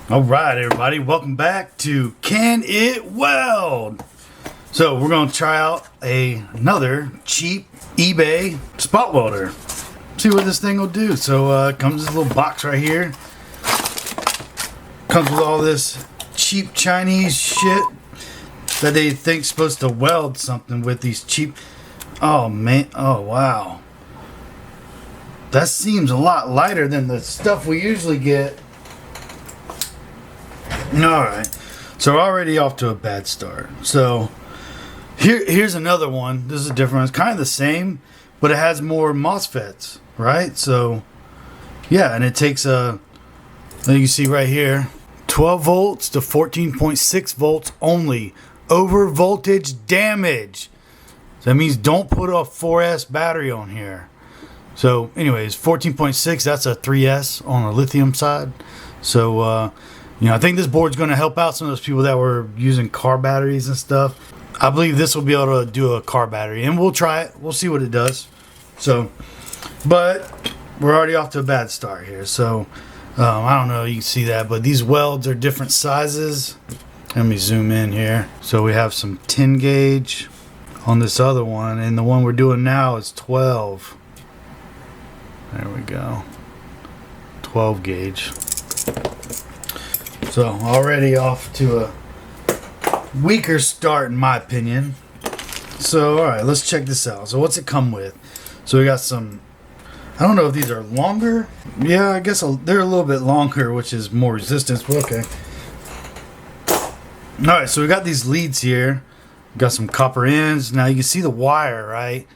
All right, everybody, welcome back to Can It Weld? So we're going to try out another cheap eBay spot welder. See what this thing will do. So it comes in this little box right here. Comes with all this cheap Chinese shit that they think's supposed to weld something with. These cheap... Oh, man. Oh, wow. That seems a lot lighter than the stuff we usually get. Alright, so we're already off to a bad start. So here's another one. This is a different one. It's kind of the same, but it has more MOSFETs, right? So yeah, and it takes you can see right here, 12 volts to 14.6 volts only. Over voltage damage. So that means don't put a 4S battery on here. So anyways, 14.6, that's a 3S on the lithium side. So you know, I think this board's going to help out some of those people that were using car batteries and stuff. I believe this will be able to do a car battery, and we'll try it. We'll see what it does. So, but we're already off to a bad start here. So, I don't know if you can see that, but these welds are different sizes. Let me zoom in here. So we have some 10 gauge on this other one, and the one we're doing now is 12. There we go. 12 gauge. So already off to a weaker start in my opinion. So alright, let's check this out. So what's it come with? So we got some, I don't know if these are longer. Yeah, I guess they're a little bit longer, which is more resistance, but okay. Alright, so we got these leads here. Got some copper ends. Now you can see the wire, right?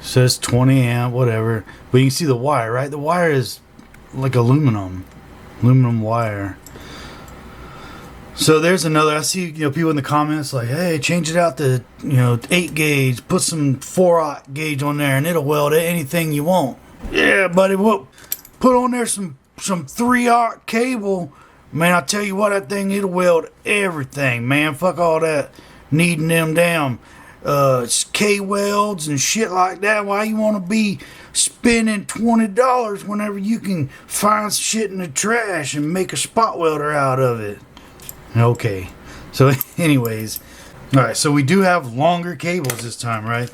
It says 20 amp, whatever. But you can see the wire, right? The wire is like aluminum wire. So there's another. I see, you know, people in the comments like, hey, change it out to, you know, 8 gauge, put some 4/0 gauge on there and it'll weld anything you want. Yeah, buddy, what, put on there some 3/0 cable, man. I tell you what, that thing, it'll weld everything, man. Fuck all that needing them damn K-welds and shit like that. Why you want to be spending $20 whenever you can find shit in the trash and make a spot welder out of it? Okay, so anyways, alright, so we do have longer cables this time, right?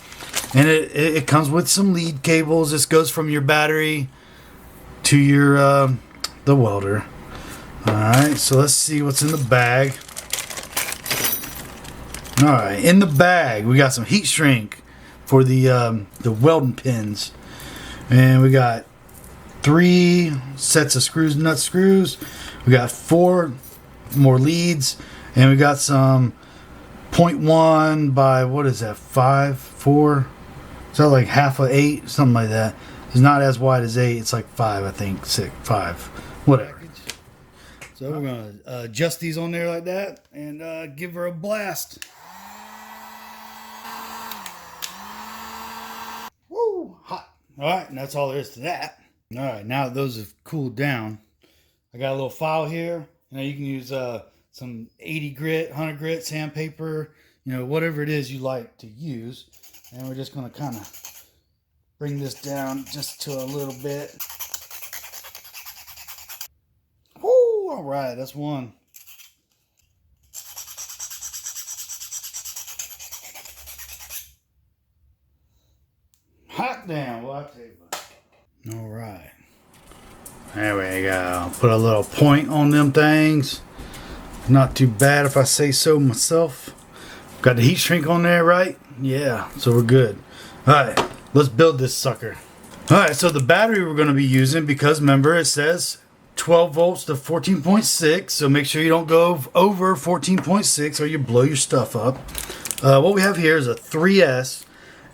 And it comes with some lead cables. This goes from your battery to your the welder. Alright, so let's see what's in the bag. Alright, in the bag we got some heat shrink for the welding pins. And we got 3 sets of screws, nut screws. We got 4 more leads. And we got some 0.1 by, what is that, 5, 4? Is that like half of 8? Something like that. It's not as wide as 8. It's like 5, I think. 6, 5. Whatever. So we're going to adjust these on there like that and give her a blast. Woo! Hot. Alright, and that's all there is to that. Alright, now that those have cooled down, I got a little file here. You know, you can use some 80 grit, 100 grit, sandpaper, you know, whatever it is you like to use. And we're just going to kind of bring this down just to a little bit. Woo! Alright, that's one. Hot damn, well, I'll tell you what. Alright. There we go. Put a little point on them things. Not too bad if I say so myself. Got the heat shrink on there, right? Yeah, so we're good. Alright, let's build this sucker. Alright, so the battery we're going to be using, because remember it says 12 volts to 14.6, so make sure you don't go over 14.6 or you blow your stuff up. What we have here is a 3S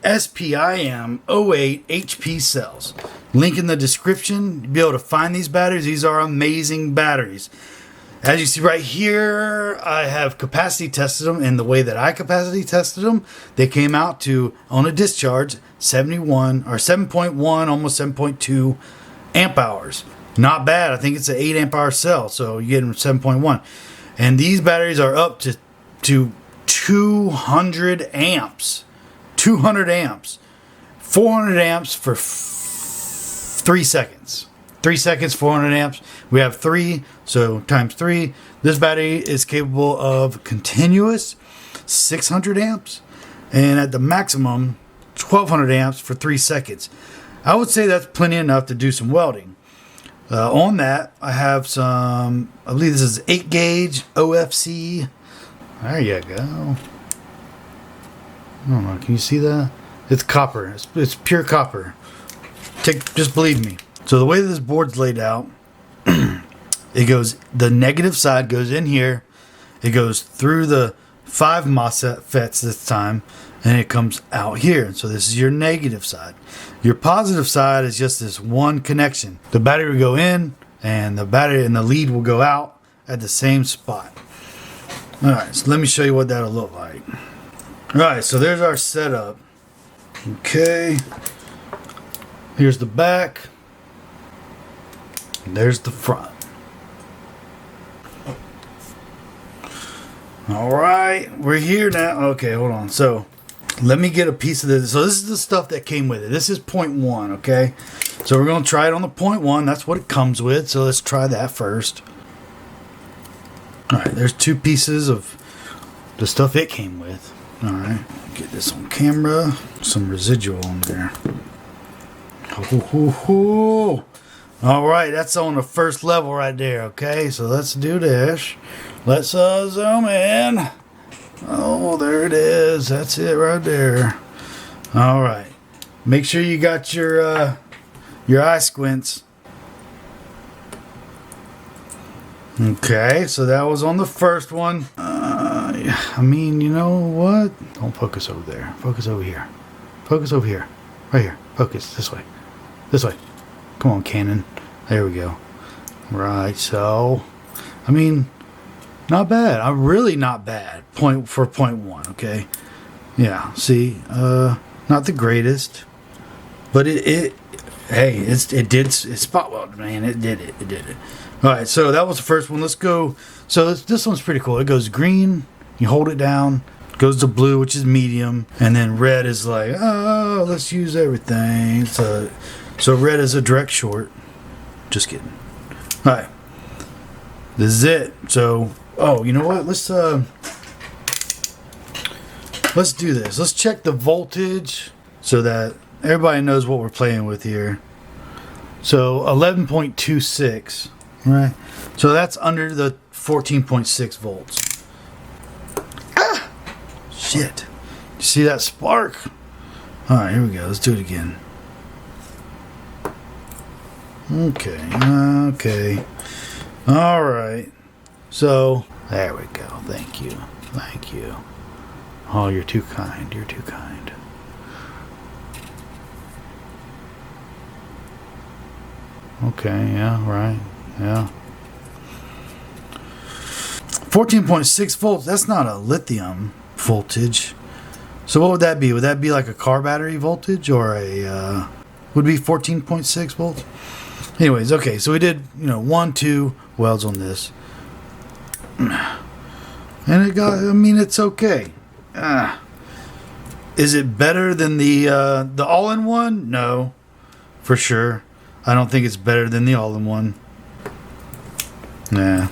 SPIM 08 HP cells. Link in the description. You'll be able to find these batteries. These are amazing batteries. As you see right here, I have capacity tested them, and the way that I capacity tested them, they came out to, on a discharge, 71 or 7.1, almost 7.2 amp hours. Not bad. I think it's an 8 amp hour cell, so you get them 7.1. And these batteries are up to 200 amps. 200 amps. 400 amps for 3 seconds. 3 seconds, 400 amps. We have 3, so times 3. This battery is capable of continuous 600 amps and at the maximum 1200 amps for 3 seconds. I would say that's plenty enough to do some welding. On that, I have some, I believe this is 8 gauge OFC. There you go. I don't know, can you see that? It's copper. It's pure copper. Just believe me. So the way this board's laid out, it goes, the negative side goes in here. It goes through the 5 MOSFETs this time, and it comes out here. So this is your negative side. Your positive side is just this one connection. The battery will go in, and the battery and the lead will go out at the same spot. All right, so let me show you what that'll look like. All right, so there's our setup. Okay, here's the back. There's the front. All right, we're here now. Okay, hold on. So let me get a piece of this. So this is the stuff that came with it. This is 0.1, okay? So we're going to try it on the 0.1. That's what it comes with. So let's try that first. All right, there's 2 pieces of the stuff it came with. All right, get this on camera. Some residual on there. All right, that's on the first level right there, okay? So let's do this. Let's zoom in. Oh, there it is. That's it right there. All right. Make sure you got your eye squints. Okay, so that was on the first one. I mean, you know what? Don't focus over there. Focus over here. Focus over here. Right here. Focus this way. This way. Come on, Canon. There we go. Right, so, I mean, not bad. I'm really not bad. For 0.1, okay? Yeah, see, not the greatest, but it did spot weld, man. It did it. All right, so that was the first one. Let's go. So this one's pretty cool. It goes green. You hold it down. Goes to blue, which is medium, and then red is like, oh, let's use everything. So red is a direct short. Just kidding. All right, this is it. So, oh, you know what? Let's do this. Let's check the voltage so that everybody knows what we're playing with here. So 11.26, right? So that's under the 14.6 volts. Ah, shit! You see that spark? All right, here we go. Let's do it again. Okay. All right. So there we go. Thank you. Oh, you're too kind. Okay, yeah, right. Yeah. 14.6 volts. That's not a lithium voltage. So what would that be? Would that be like a car battery voltage, or a would be 14.6 volts? Anyways, okay, so we did, 1-2 welds on this. And it got, I mean, it's okay. Is it better than the all-in-one? No, for sure. I don't think it's better than the all-in-one. Nah.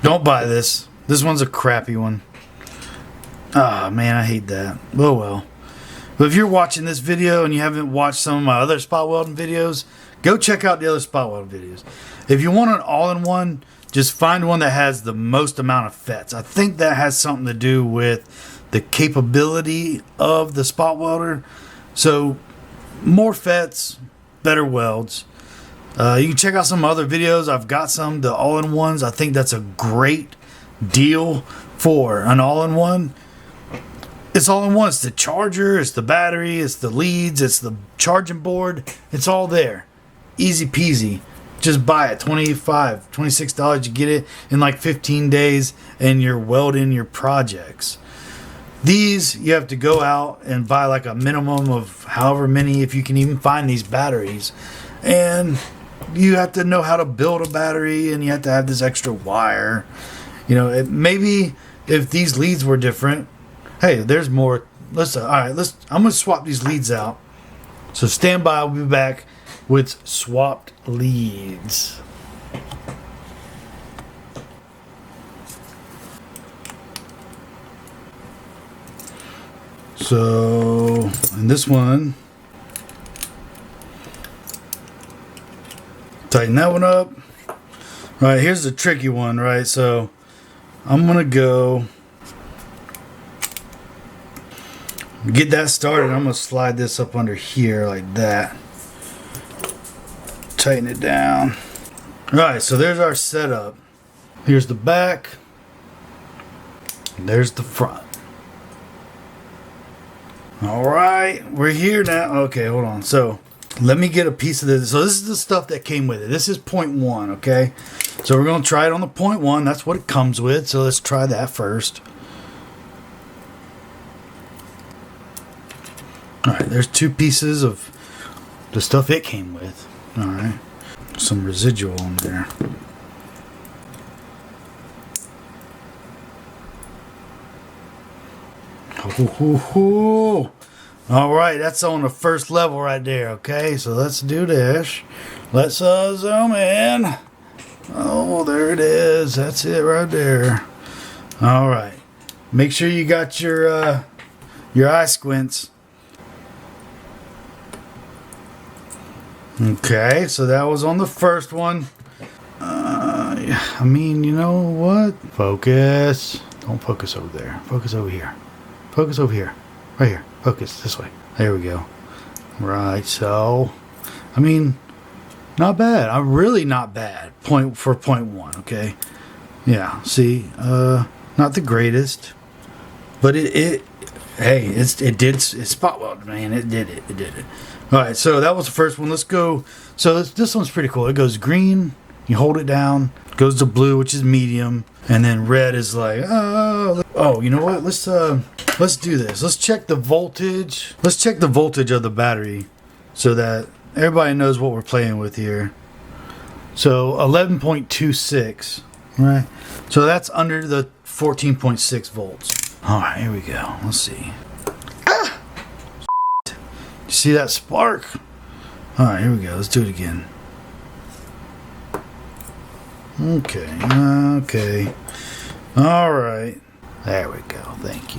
Don't buy this. This one's a crappy one. Ah, man, I hate that. Oh, well. But if you're watching this video and you haven't watched some of my other spot welding videos, go check out the other spot welding videos. If you want an all-in-one, just find one that has the most amount of FETs. I think that has something to do with the capability of the spot welder. So, more FETs, better welds. You can check out some other videos. I've got some, the all-in-ones. I think that's a great deal for an all-in-one. It's all in one. It's the charger, it's the battery, it's the leads, it's the charging board. It's all there. Easy peasy. Just buy it. $25, $26. You get it in like 15 days and you're welding your projects. These, you have to go out and buy like a minimum of however many, if you can even find these batteries. And you have to know how to build a battery, and you have to have this extra wire. Maybe if these leads were different, hey, there's more. I'm gonna swap these leads out So stand by, I'll be back with swapped leads. So, in this one, tighten that one up. All right, here's the tricky one, right? So, I'm going to go get that started. I'm going to slide this up under here like that. Tighten it down. All right, so there's our setup. Here's the back. There's the front. All right, we're here now. Okay, hold on. So let me get a piece of this. So this is the stuff that came with it. This is 0.1, okay? So we're going to try it on the 0.1. That's what it comes with. So let's try that first. All right, there's 2 pieces of the stuff it came with. All right, some residual in there. All right, that's on the first level right there. Okay, so let's do this. Let's zoom in. Oh, there it is. That's it right there. All right, make sure you got your eye squints. Okay, so that was on the first one. I mean, you know what? Focus. Don't focus over there. Focus over here. Focus over here. Right here. Focus this way. There we go. Right, so I mean, not bad. I'm really not bad. Point for 0.1, okay? Yeah, see, not the greatest. But it did spot weld, man. It did it. Alright, so that was the first one. Let's go. So this one's pretty cool. It goes green, you hold it down, goes to blue, which is medium, and then red is like, oh, you know what? Let's do this. Let's check the voltage. Let's check the voltage of the battery so that everybody knows what we're playing with here. So 11.26, right? So that's under the 14.6 volts. All right, here we go. Let's see. You see that spark? All right, here we go. Let's do it again. Okay. All right. There we go. Thank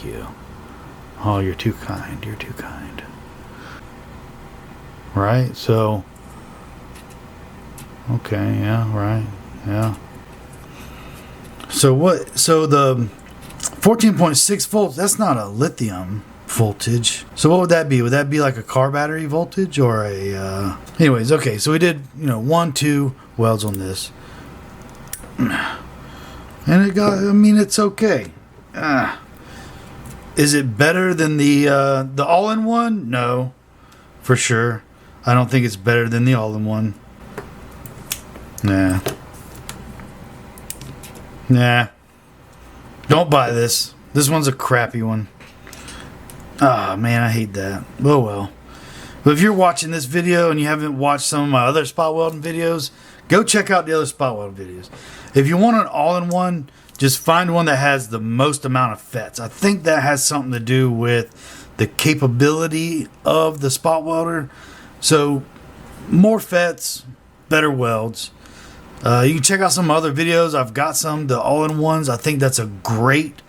you. Oh, you're too kind. Right? So, okay, yeah, right. Yeah. So what? So the 14.6 volts, that's not a lithium voltage. So what would that be? Would that be like a car battery voltage or a anyways, okay. So we did, 1, 2 welds on this. And it got, I mean, it's okay. Is it better than the all-in-one? No, for sure. I don't think it's better than the all-in-one. Nah. Don't buy this. This one's a crappy one. Ah, man, I hate that. Oh, well. But if you're watching this video and you haven't watched some of my other spot welding videos, go check out the other spot welding videos. If you want an all-in-one, just find one that has the most amount of FETs. I think that has something to do with the capability of the spot welder. So, more FETs, better welds. You can check out some other videos. I've got some, the all-in-ones. I think that's a great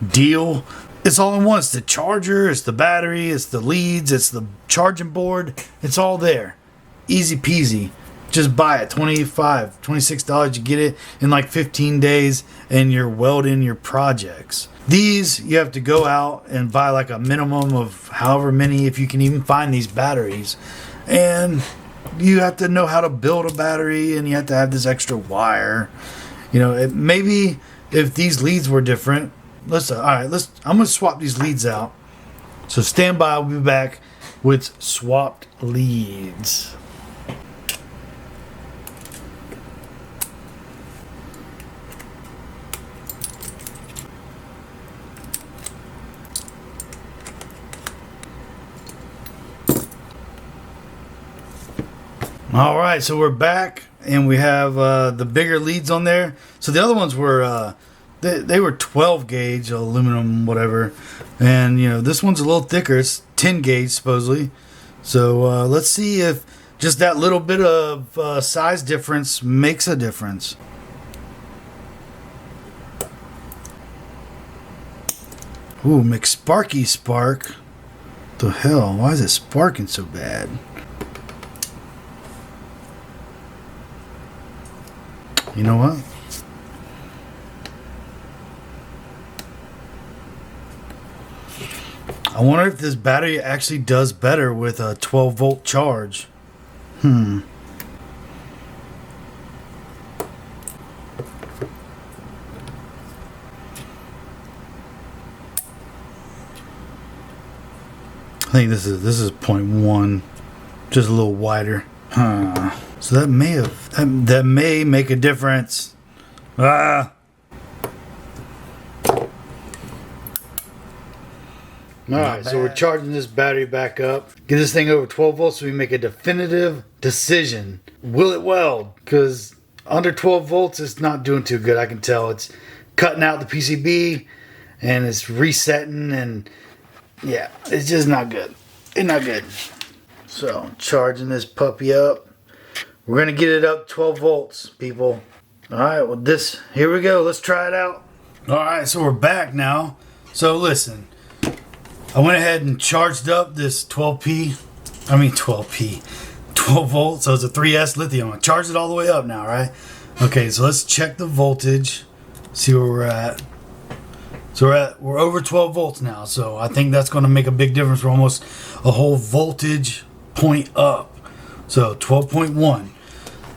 deal. It's all-in-one. It's the charger, it's the battery, it's the leads, it's the charging board. It's all there. Easy peasy. Just buy it. $25, $26. You get it in like 15 days and you're welding your projects. These, you have to go out and buy like a minimum of however many, if you can even find these batteries. And you have to know how to build a battery, and you have to have this extra wire. Maybe if these leads were different. I'm going to swap these leads out. So stand by. I'll be back with swapped leads. All right, so we're back, and we have the bigger leads on there. So the other ones were they were 12 gauge aluminum, whatever, and this one's a little thicker. It's 10 gauge supposedly. So let's see if just that little bit of size difference makes a difference. Ooh, McSparky Spark. The hell? Why is it sparking so bad? You know what? I wonder if this battery actually does better with a 12-volt charge. I think this is 0.1, just a little wider. So that may make a difference. Alright, so we're charging this battery back up. Get this thing over 12 volts so we make a definitive decision. Will it weld? Because under 12 volts it's not doing too good. I can tell it's cutting out the PCB and it's resetting, and yeah, it's just not good. It's not good. So charging this puppy up. We're going to get it up 12 volts, people. Alright, well here we go. Let's try it out. Alright, so we're back now. So listen. I went ahead and charged up this 12 volts. So it's a 3S lithium. I charged it all the way up now, right? Okay, so let's check the voltage. See where we're at. So we're over 12 volts now. So I think that's going to make a big difference. We're almost a whole voltage point up. So 12.1.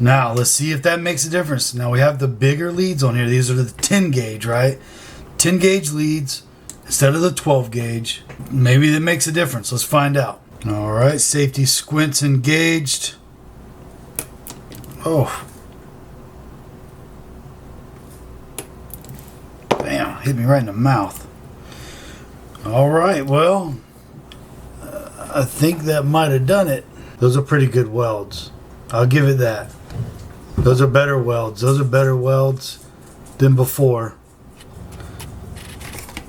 Now let's see if that makes a difference. Now we have the bigger leads on here. These are the 10 gauge, right? 10 gauge leads instead of the 12 gauge. Maybe that makes a difference. Let's find out. All right, safety squints engaged. Oh. Bam, hit me right in the mouth. All right, well, I think that might have done it. Those are pretty good welds. I'll give it that. Those are better welds. Those are better welds than before.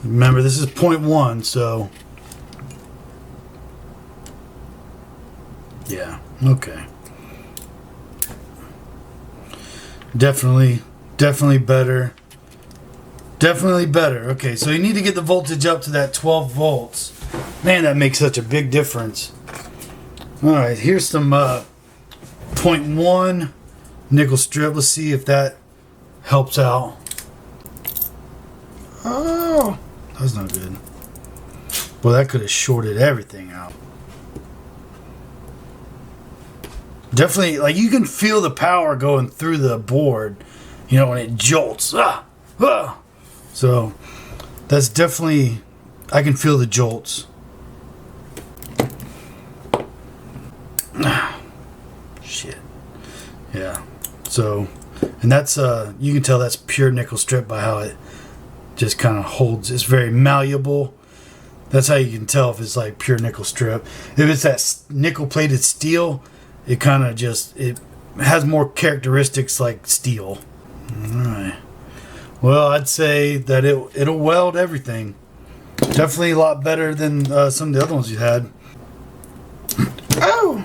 Remember, this is 0.1, so yeah, okay. Definitely better. Definitely better. Okay, so you need to get the voltage up to that 12 volts. Man, that makes such a big difference. All right, here's some 0.1 nickel strip. Let's see if that helps out. Oh, that's not good. Well, that could have shorted everything out. Definitely, like, you can feel the power going through the board, you know, when it jolts. So that's definitely, I can feel the jolts. Shit. Yeah. So, and that's you can tell that's pure nickel strip by how it just kind of holds. It's very malleable. That's how you can tell if it's like pure nickel strip. If it's that nickel plated steel, it kind of just, it has more characteristics like steel. All right. Well, I'd say that it'll weld everything. Definitely a lot better than some of the other ones you had. Oh!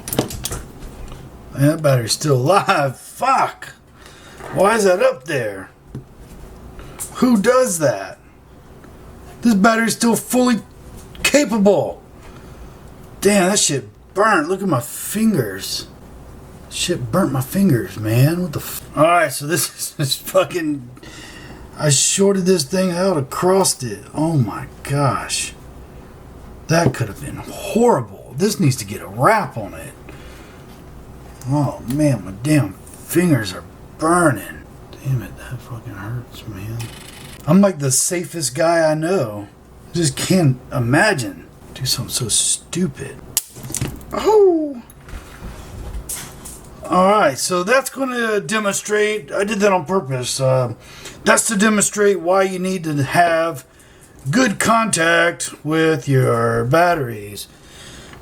Man, that battery's still alive. Fuck! Why is that up there? Who does that? This battery's still fully capable. Damn, that shit burnt. Look at my fingers. Shit burnt my fingers, man. What the Alright, so this is fucking... I shorted this thing out across it. Oh my gosh. That could have been horrible. This needs to get a wrap on it. Oh man, my damn fingers are burning. Damn it, that fucking hurts, man. I'm like the safest guy I know. I just can't imagine do something so stupid. Oh! Alright, so that's going to demonstrate, I did that on purpose. That's to demonstrate why you need to have good contact with your batteries.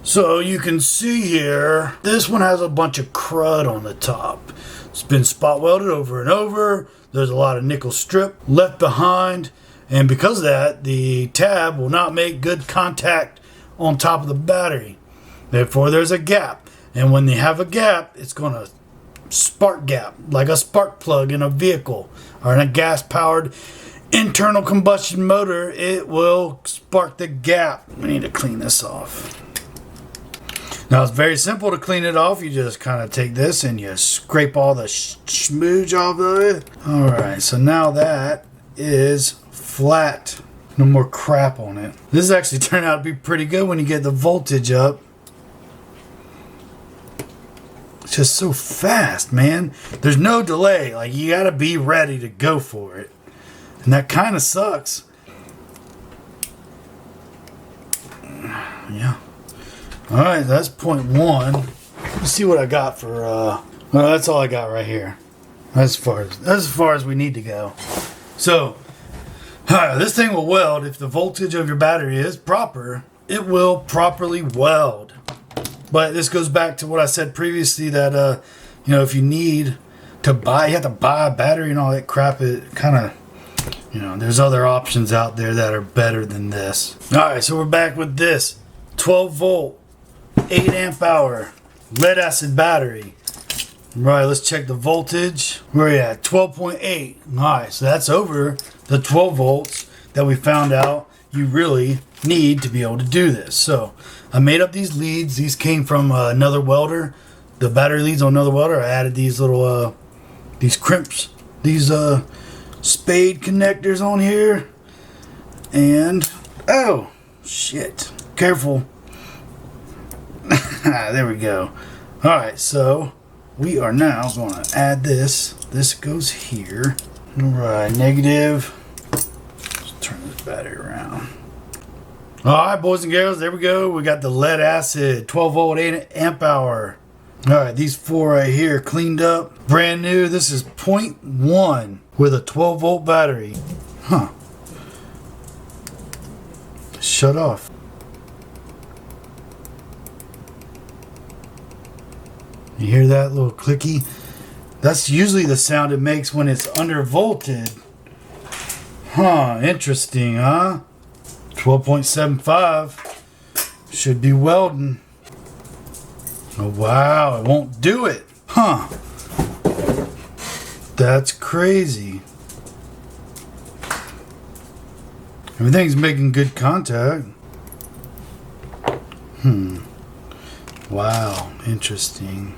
So you can see here, this one has a bunch of crud on the top. It's been spot welded over and over. There's a lot of nickel strip left behind. And because of that, the tab will not make good contact on top of the battery. Therefore, there's a gap. And when they have a gap, it's going to spark gap, like a spark plug in a vehicle or in a gas-powered internal combustion motor. It will spark the gap. We need to clean this off. Now, it's very simple to clean it off. You just kind of take this and you scrape all the smooge off of it. All right, so now that is flat. No more crap on it. This actually turned out to be pretty good when you get the voltage up. It's just so fast, man. There's no delay. Like, you gotta be ready to go for it. And that kind of sucks. Yeah. Alright, that's point one. Let's see what I got for, well, that's all I got right here. That's as far as we need to go. So, this thing will weld. If the voltage of your battery is proper, it will properly weld. But this goes back to what I said previously, that you know, if you need to buy, you have to buy a battery and all that crap. It kind of, you know, there's other options out there that are better than this. All right, so we're back with this 12 volt, 8 amp hour lead acid battery. Right, let's check the voltage. Where are you at? 12.8. All right, so that's over the 12 volts that we found out you really need to be able to do this. So I made up these leads. These came from another welder. The battery leads on another welder. I added these little these crimps, these spade connectors on here. And oh shit, careful. There we go. All right, so we are now going to add this. This goes here. All right, negative. Let's turn this battery around. All right, boys and girls, there we go. We got the lead acid, 12 volt, 8 amp hour. All right, these four right here cleaned up, brand new. This is 0.1 with a 12 volt battery. Huh. Shut off. You hear that little clicky? That's usually the sound it makes when it's undervolted. Huh, interesting, huh? 12.75 should be welding. Oh wow, it won't do it. Huh. That's crazy. Everything's making good contact. Wow, interesting.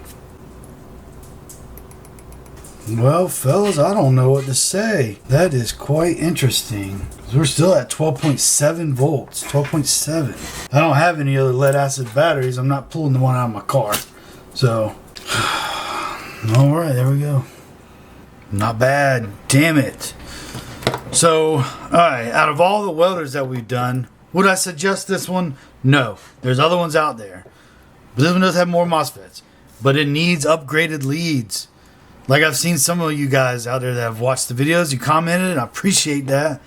Well, fellas, I don't know what to say. That is quite interesting. We're still at 12.7 volts. 12.7. I don't have any other lead acid batteries. I'm not pulling the one out of my car. So, alright, there we go. Not bad. Damn it. So, alright, out of all the welders that we've done, would I suggest this one? No. There's other ones out there. But this one does have more MOSFETs. But it needs upgraded leads. Like, I've seen some of you guys out there that have watched the videos. You commented, and I appreciate that.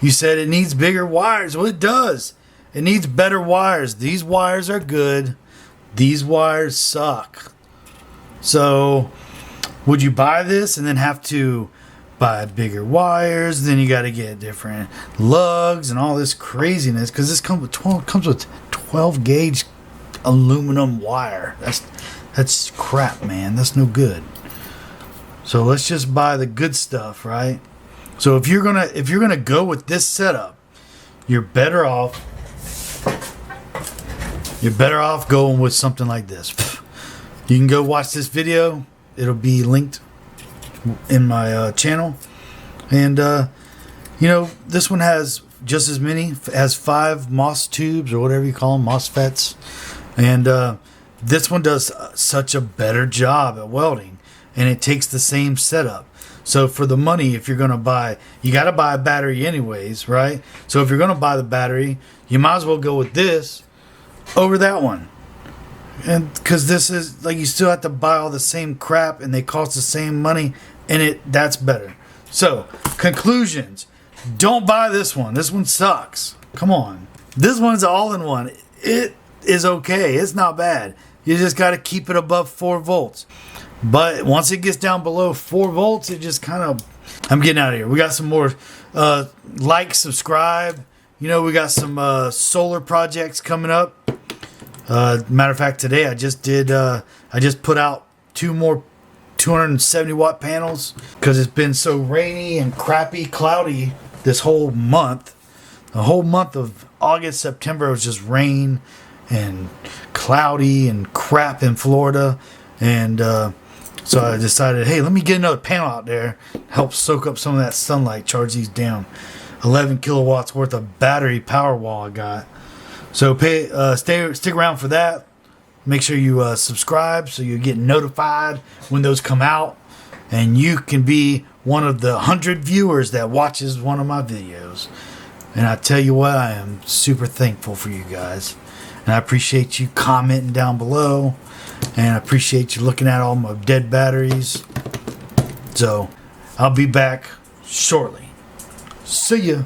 You said it needs bigger wires. Well, it does. It needs better wires. These wires are good. These wires suck. So, would you buy this and then have to buy bigger wires? Then you got to get different lugs and all this craziness, because this comes with 12 gauge aluminum wire. That's crap, man. That's no good. So let's just buy the good stuff, right? So if you're gonna go with this setup, you're better off going with something like this. You can go watch this video. It'll be linked in my channel. And you know, this one has just as many, has 5 MOS tubes, or whatever you call them, MOSFETs. And this one does such a better job at welding. And it takes the same setup. So for the money, if you're going to buy, you got to buy a battery anyways, right? So if you're going to buy the battery, you might as well go with this over that one. And because this is, like, you still have to buy all the same crap and they cost the same money, and that's better. So, conclusions. Don't buy this one. This one sucks. Come on. This one's all-in-one. It is okay. It's not bad. You just got to keep it above 4 volts. But once it gets down below 4 volts, it just kind of... I'm getting out of here. We got some more like, subscribe. You know, we got some solar projects coming up. Matter of fact, today I just put out 2 more 270 watt panels because it's been so rainy and crappy, cloudy this whole month. The whole month of August, September was just rain and cloudy and crap in Florida. And so I decided, hey, let me get another panel out there, help soak up some of that sunlight, charge these down. 11 kilowatts worth of battery power wall I got. So stick around for that. Make sure you subscribe so you get notified when those come out. And you can be one of the 100 viewers that watches one of my videos. And I tell you what, I am super thankful for you guys. And I appreciate you commenting down below. And I appreciate you looking at all my dead batteries. So I'll be back shortly. See ya.